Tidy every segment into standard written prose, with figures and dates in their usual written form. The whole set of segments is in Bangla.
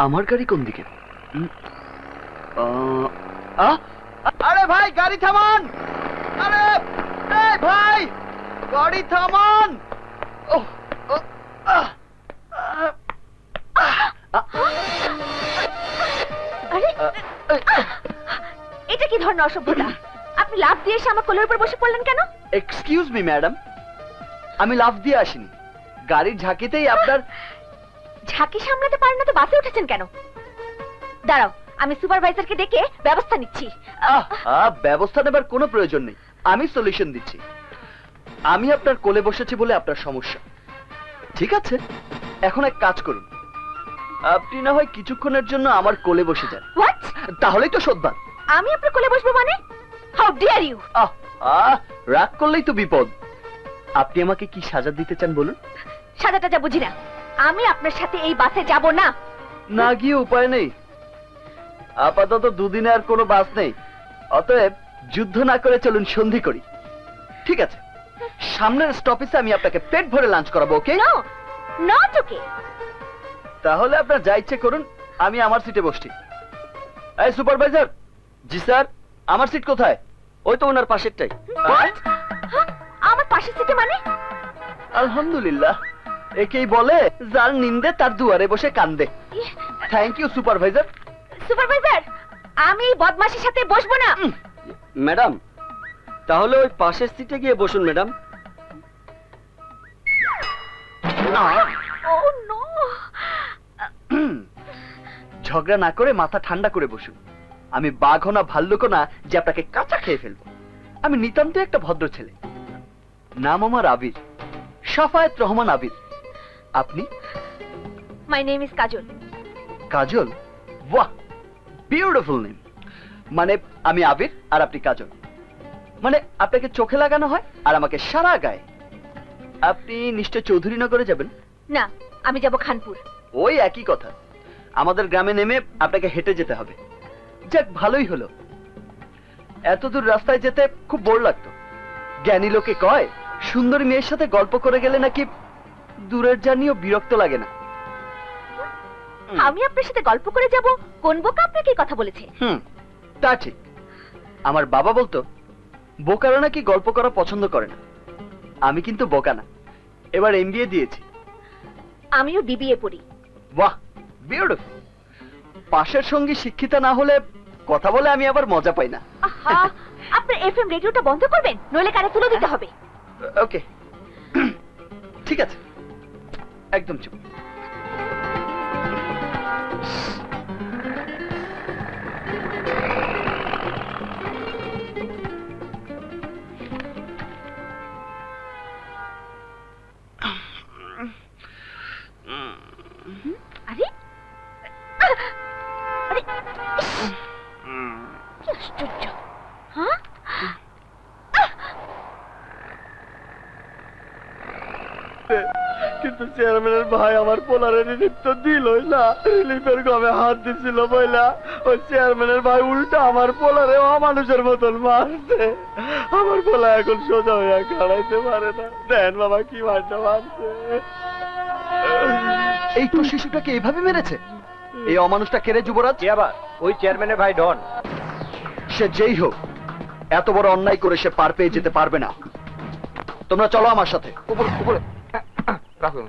আমার গাড়ি কোন দিকে? আরে ভাই গাড়ি থামান! আরে এই ভাই গাড়ি থামান! এটা কি ধরনের অসভ্যতা? আপনি লাফ দিয়ে এসে আমার কোলের উপর বসে পড়লেন কেন? এক্সকিউজ মি ম্যাডাম, আমি লাফ দিয়ে আসিনি, গাড়ির ঝাঁকিতেই আপনার... ঝাঁকি সামলাতে পারেন না তো বাসে উঠেছেন কেন? দাঁড়াও, আমি সুপারভাইজারকে ডেকে ব্যবস্থা নিচ্ছি। ব্যবস্থা নেবার কোনো প্রয়োজন নেই, আমি সলিউশন দিচ্ছি। আমি আপনার কোলে বসেছি বলে আপনার সমস্যা, ঠিক আছে? এখন এক কাজ করুন, আপনি না হয় কিছুক্ষণের জন্য আমার কোলে বসে যান। হোয়াট? তাহলেই তো শোধবান। আমি আপনার কোলে বসবো মানে? How dear you! রাগ করলেই তো বিপদ। আপনি আমাকে কি সাজা দিতে চান বলুন? সাজাটা যা বুঝি না, আমি আপনার সাথে এই বাসে যাব না। না গিয়ে উপায় নেই, আপাতত দুদিনে আর কোনো বাস নেই, অতএব যুদ্ধ না করে চলুন সন্ধি করি। ঠিক আছে, সামনের স্টপেজে আমি আপনাকে পেট ভরে লাঞ্চ করাবো, ওকে? No, not okay. তাহলে আপনার যা ইচ্ছে করুন, আমি আমার সিটে বসছি। এই সুপারভাইজার! জি স্যার। আমার সিট কোথায়? ওই তো ওনার পাশেরটাই। আমার পাশের সিটে মানে? আলহামদুলিল্লাহ, একেই বলে যার নিন্দে তার দুয়ারে বসে কান্দে। Thank you supervisor. সুপারভাইজার, আমি এই বদমাশির সাথে বসবো না। ম্যাডাম, তাহলে ওই পাশের সিটে গিয়ে বসুন ম্যাডাম। ও নো! ঝগড়া না করে মাথা ঠান্ডা করে বসুন। আমি বাঘও না ভাল্লুকও না যে আপনাকে কাঁচা খেয়ে ফেলবো। আমি নিতান্ত একটা ভদ্র ছেলে, নাম আমার আবির, শাফায়েত রহমান আবির। আপনি? মাই নেম ইজ কাজল। কাজল? বাহ, বিউটিফুল নেম। মানে আমি আবির আর আপনি কাজল, মানে আপনাকে চোখে লাগানো হয় আর আমাকে সারা গায়ে। আপনি নিশ্চয় চৌধুরীনগরে যাবেন? না, আমি যাব খানপুর। ওই একই কথা, আমাদের গ্রামে নেমে আপনাকে হেঁটে যেতে হবে। যাক, ভালোই হলো। এত দূর রাস্তায় যেতে খুব বোর লাগতো। জ্ঞানী লোকে কয় সুন্দরী মেয়ের সাথে গল্প করে গেলে নাকি দূরের জার্নিও বিরক্ত লাগে না। আমি আপনার সাথে গল্প করে যাব? কোন বোকা আপনাকে এই কথা বলেছে? তা ঠিক। আমার বাবা বলতো বোকারা নাকি গল্প করা পছন্দ করে না। আমি কিন্তু বোকা না, এবার এমবিএ দিয়েছি। আমিও বিবিএ পড়ি। বাহ, বিউটিফুল। পাশের সঙ্গী শিক্ষিতা না হলে কথা বলে আমি আবার মজা পাই না। আহা, আপনার এফএম রেডিওটা বন্ধ করবেন, নইলে কানে তুলে দিতে হবে। ওকে, ঠিক আছে, একদম চুপ। আরে আরে, কি আশ্চর্য! হ্যাঁ, কিন্তু চেয়ারম্যানের ভাই আমার পোলারে রিলিফ তো দিলই না। রিলিফের গমে হাত দিছিল বইলা ওই চেয়ারম্যানের ভাই উল্টা আমার পোলারে অমানুষের মতন মারছে। আমার পোলা এখন সোজা হইয়া খাড়াইতে পারে না। দেন বাবা কি মারটা মারছে। এই তো শিশুটাকে এভাবে মেরেছে? এই অমানুষটা কেড়ে যুবরাজ? আবার ওই চেয়ারম্যানের ভাই ডন। সে যেই হোক, এত বড় অন্যায় করে সে পার পেয়ে যেতে পারবে না। তোমরা চলো আমার সাথে। উপরে উপরে রাখুন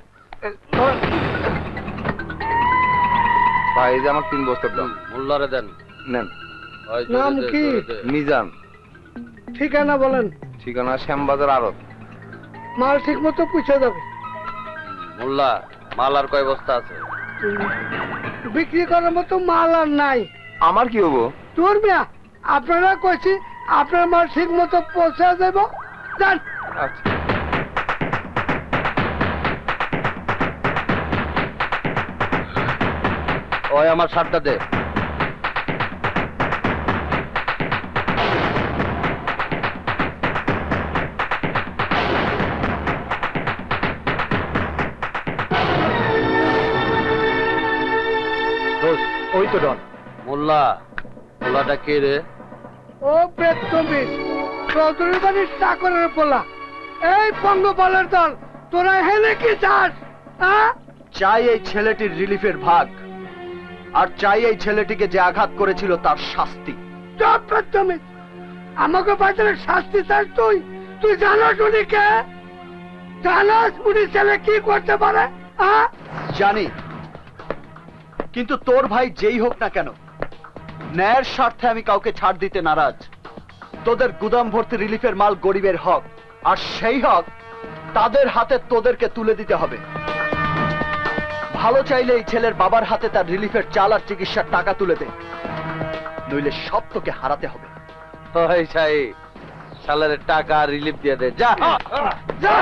ভাই, এই যে আমার 3 বস্তার দাম। মোল্লারে দেন। নেন। নাম কি? মিজান। ঠিকানা বলেন। ঠিকানা শ্যামবাজার আড়ত। মাল ঠিক মতো পুষে যাবে। মোল্লা, মাল আর কয় বস্তা আছে? বিক্রি করার মতো মাল আর নাই। আমার কি হবো? তোর মিয়া, আপনারা কইছি আপনার মাল ঠিক মতো পৌঁছে দেব। যান। আচ্ছা। ওই আমার শার্টটা দে। ওই তো ডন। মোল্লা, মোল্লাটা কে রে? ও প্রেতমিস, চৌধুরী বাড়ির চাকরের পোলা। এই পঙ্গপালের দল, তোরা হেলে কি চাস? হ্যাঁ, চাই এই ছেলেটির রিলিফের ভাগ, আর চাই এই ছেলেটিকে যে আঘাত করেছিল তার শাস্তি। চুপ কর তুমি। আমাকে বাজারে শাস্তি চাস তুই? তুই জানাস উনি কে? জানাস উনি ছেলে কি করতে পারে? হ্যাঁ, জানি, কিন্তু তোর ভাই যেই হোক না কেন, ন্যায়ের স্বার্থে আমি কাউকে ছাড় দিতে নারাজ। তোদের গুদাম ভর্তি রিলিফের মাল গরিবের হক, আর সেই হক তাদের হাতে তোদেরকে তুলে দিতে হবে। ভালো চাইলে এই ছেলের বাবার হাতে তার রিলিফের চাল আর চিকিৎসার টাকা তুলে দে, নইলে সব তোকে হারাতে হবে। ওই সাই শালারে টাকা রিলিফ দিয়ে দে যা। যা।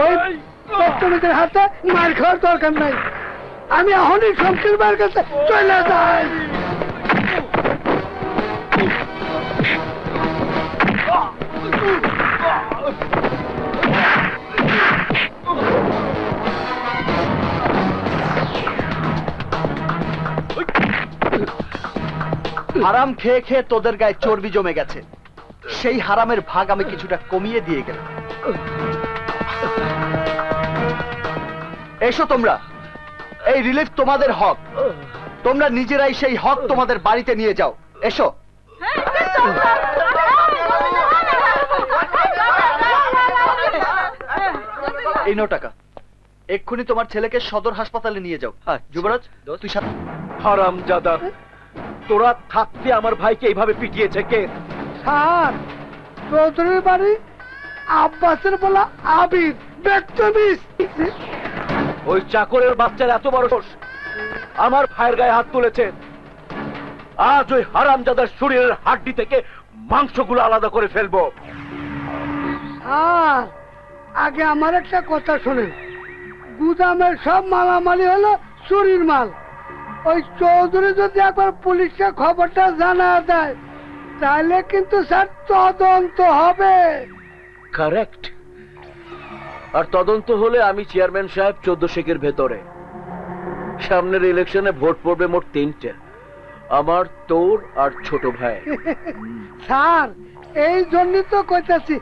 ওই বর্তমানের হাতে মার খাওয়ার দরকার নাই। আমি এখনই শমশের ভাইয়ের কাছে চলে যাই। হারাম খেয়ে খেয়ে তোদের গায়ে চর্বি জমে গেছে, সেই হারামের ভাগ আমি কিছুটা কমিয়ে দিয়ে গেলাম। এসো তোমরা, এই রিলিফ তোমাদের হক, তোমরা নিজেরাই সেই হক তোমাদের বাড়িতে নিয়ে যাও। এসো। এই নাও টাকা, এক্ষুনি তোমার ছেলেকে সদর হাসপাতালে নিয়ে যাও। যুবরাজ, তুই সাথে। হারামজাদা, তোরা থাকতে আমার ভাইকে এইভাবে পিটিয়েছে কে? স্যার, চৌধুরীর বাড়ি আব্বাসের বলা আবির বেত্তমিস। ওই চাকরের বাচ্চার এত বড় সাহস, আমার ভাইয়ের গায়ে হাত তুলেছে। আজ ওই হারামজাদার শরীরের হাড্ডি থেকে মাংসগুলো আলাদা করে ফেলবো। স্যার, আগে আমার একটা কথা শোনেন। গুদামের সব মালামালি হলো চুরির মাল। ওই চৌধুরী যদি একবার পুলিশকে খবরটা জানা দেয়, তাহলে কিন্তু স্যার তদন্ত হবে। কারেক্ট। আর তদন্ত হলে আমি চেয়ারম্যান সাহেব 14 শেখের ভেতরে। সামনের ইলেকশনে ভোট পড়বে মোট 3টে, আমার, তোর আর ছোট ভাই। স্যার, এই জন্যই তো কইতাছি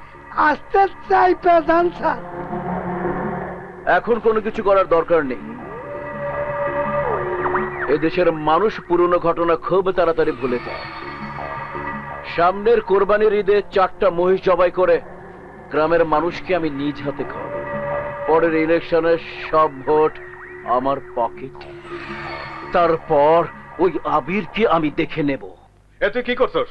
আস্তে চাই প্রধান স্যার। এখন কোনো কিছু করার দরকার নেই। এদেশের মানুষ পুরনো ঘটনা খুব তাড়াতাড়ি ভুলে যায়। সামনের কোরবানির ঈদে 4টা মহিষ জবাই করে গ্রামের মানুষকে আমি নিজ হাতে খাওয়াবো। পরের ইলেকশনের সব ভোট আমার পকেট। তারপর ওই আবিরকে আমি দেখে নেব। এ তুই কি করছস?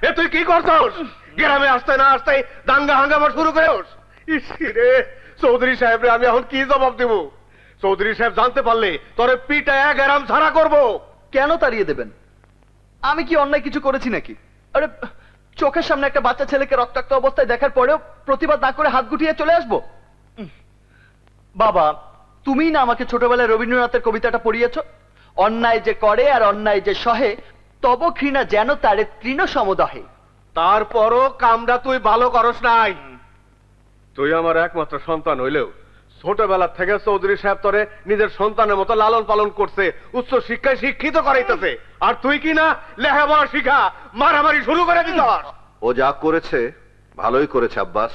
এ তুই কি করছস? গ্রামে আসতে না আসতে দাঙ্গা হাঙ্গামা শুরু করেস। ইসরে চৌধুরী সাহেব রে আমি এখন কি জবাব দেব? চৌধুরী সাহেব জানতে পারলে তোরে পিটায়া গ্রাম ছাড়া করব। কেন তাড়িয়ে দেবেন? আমি কি অন্যায় কিছু করেছি নাকি? আরে, চোখের সামনে একটা বাচ্চা ছেলেকে রক্তাক্ত অবস্থায় দেখার পরেও প্রতিবাদ না করে হাত গুটিয়ে চলে আসবো? বাবা, তুমিই না আমাকে ছোটবেলায় রবীন্দ্রনাথের কবিতাটা পড়িয়েছো, অন্যায় যে করে আর অন্যায় যে সহে, তব ঘৃণা যেন তারে তৃণ সমদহে। তারপরও কামটা তুই ভালো করস নাই। তুই আমার একমাত্র সন্তান হইলেও ছোটবেলা থেকে চৌধুরী সাহেব তোরে নিজের সন্তানের মতো লালন পালন করছে, উচ্চ শিক্ষায় শিক্ষিত করাইতেছে। আর তুই কি না লেখাপড়া শিখা মারামারি শুরু করে দিছস। ও যা করেছে ভালোই করেছে আব্বাস।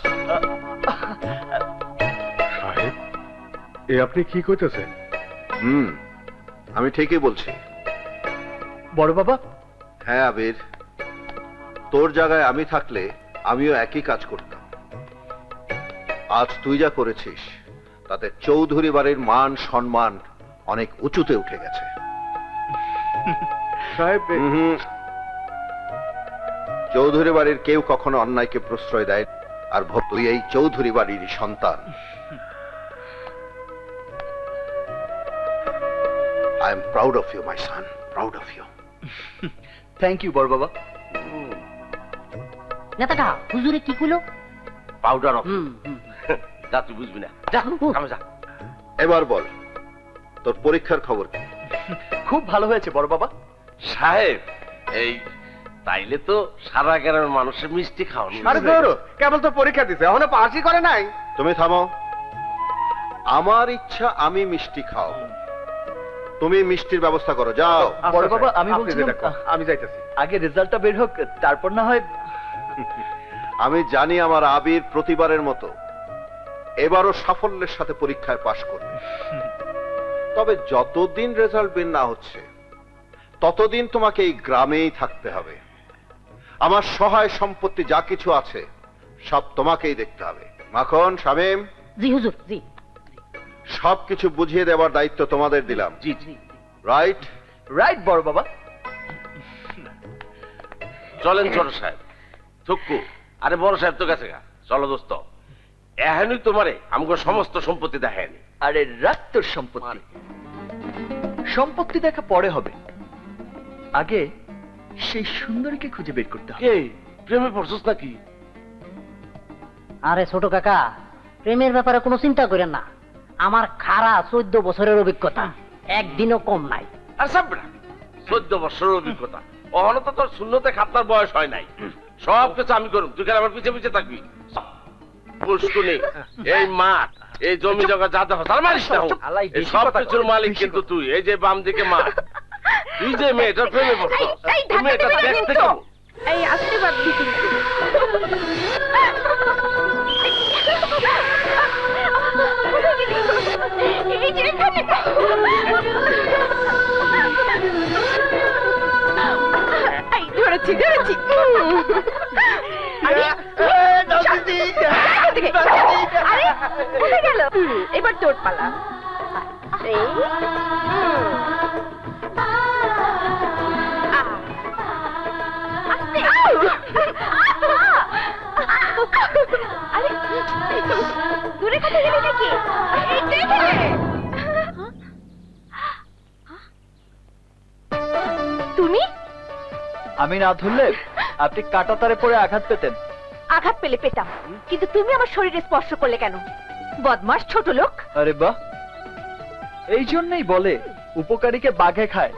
সাহেব, এ আপনি কি কইতেছেন? আমি ঠিকই বলছি। বড় বাবা, হ্যাঁ আবির, তোর জায়গায় আমি থাকলে আমিও একই কাজ করতাম। আজ তুই যা করেছিস তাতে চৌধুরী বাড়ির মান সম্মান অনেক উঁচুতে উঠে গেছে। সাহেব, চৌধুরী বাড়ির কেউ কখনো অন্যায়কে প্রশ্রয় দেয়, আর তুই এই চৌধুরী বাড়ির সন্তান। I am proud of you my son, proud of you. Thank you বড় বাবা। নেতাটা হুজুরে কি কইলো? পাউডার অফ যা, তুই বুঝবি না, যা কামে যা। এবার বল, তোর পরীক্ষার খবর কি? খুব ভালো হয়েছে বড় বাবা। সাহেব, এই তাইলে তো সারা গ্রামের মানুষের মিষ্টি খাওয়ানো। আরে ধরো, কেবল তো পরীক্ষা দিছে, এখনো পাসই করে নাই। তুমি থামো। আমার ইচ্ছা আমি মিষ্টি খাওয়াবো, তুমি মিষ্টির ব্যবস্থা করো, যাও। বড় বাবা, আচ্ছা, আমি আপনি বলছিলাম, যেটা করেন, আমি যাইতেছি। আগে রেজাল্টটা বের হোক, তারপর না হয়। আমি জানি আমার আবির প্রতিবারের মতো এবারও সাফল্যের সাথে পরীক্ষায় পাশ করবে। তবে যতদিন রেজাল্ট বের না হচ্ছে ততদিন তোমাকে এই গ্রামেই থাকতে হবে। আমার সহায় সম্পত্তি যা কিছু আছে সব তোমাকেই দেখতে হবে। মাখন, শামীম, জি হুজুর, জি। সবকিছু বুঝিয়ে দেওয়ার দায়িত্ব তোমাদের দিলাম। জি জি। রাইট? রাইট বড় বাবা। চলেন ছোট সাহেব। থুক্কু, আরে বড় সাহেব তো গেছে গা, চলো দোস্ত। এহেনই তোমারে আমগো সমস্ত সম্পত্তি দেখেন। আরে রাখ তোর সম্পত্তি, সম্পত্তি দেখা পরে হবে, আগে সেই সুন্দরীকে খুঁজে বের করতে হবে। কে প্রেমে পড়ছস নাকি? আরে ছোট কাকা, প্রেমের ব্যাপারে কোনো চিন্তা করেন না। আমার খারা 14 বছরের অভিজ্ঞতা, একদিনও কম নাই। আর সাবরা 14 বছরের অভিজ্ঞতা, অহনো তো তোর শূন্যতে খাতনার বয়স হয় নাই। সব কিছু আমি করুম, তুই কেন আমার পিছে পিছে থাকবি? পুষ্কুনি, এই মাঠ, এই জমি জগা যা দেখো তার মালিক না। আলাই এই বেশি সব কথা কিছুর কয়, মালিক বেশি কিন্তু কথা। তুই। এই যে বাম দিকে মাঠ, তুই যে মেয়েটার প্রেমে পড়ছস, এই, তুই মেয়েটা ধাক্কা দেবে দেখতে কিন্তু। কেমন? এই আসতে পারবি কিন্তু। এই যে এখানে। এই ধরেছি, ধরেছি। আরে, আরে, কোথায় গেল? এবার তোর পালা। এই, আস্তে। আরে, দূরে কোথায় গেলি নাকি? এই যে এখানে। তুমি আমি না ধরলে আপনি কাটা তারে পরে আঘাত পেতেন। আঘাত পেলে পেতাম, কিন্তু তুমি আমার শরীরে স্পর্শ করলে কেন? বদমাস ছোট লোক। আরে বাহ, এই জন্যই বলে উপকারীকে বাঘে খায়।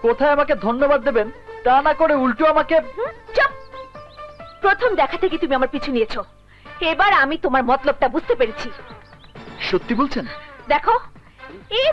কোথায় আমাকে ধন্যবাদ দেবেন তা না করে উল্টো আমাকে। চুপ! প্রথম দেখা থেকে তুমি আমার পিছু নিয়েছো, এবার আমি তোমার মতলবটা বুঝতে পেরেছি। সত্যি বলছেন? দেখো, এই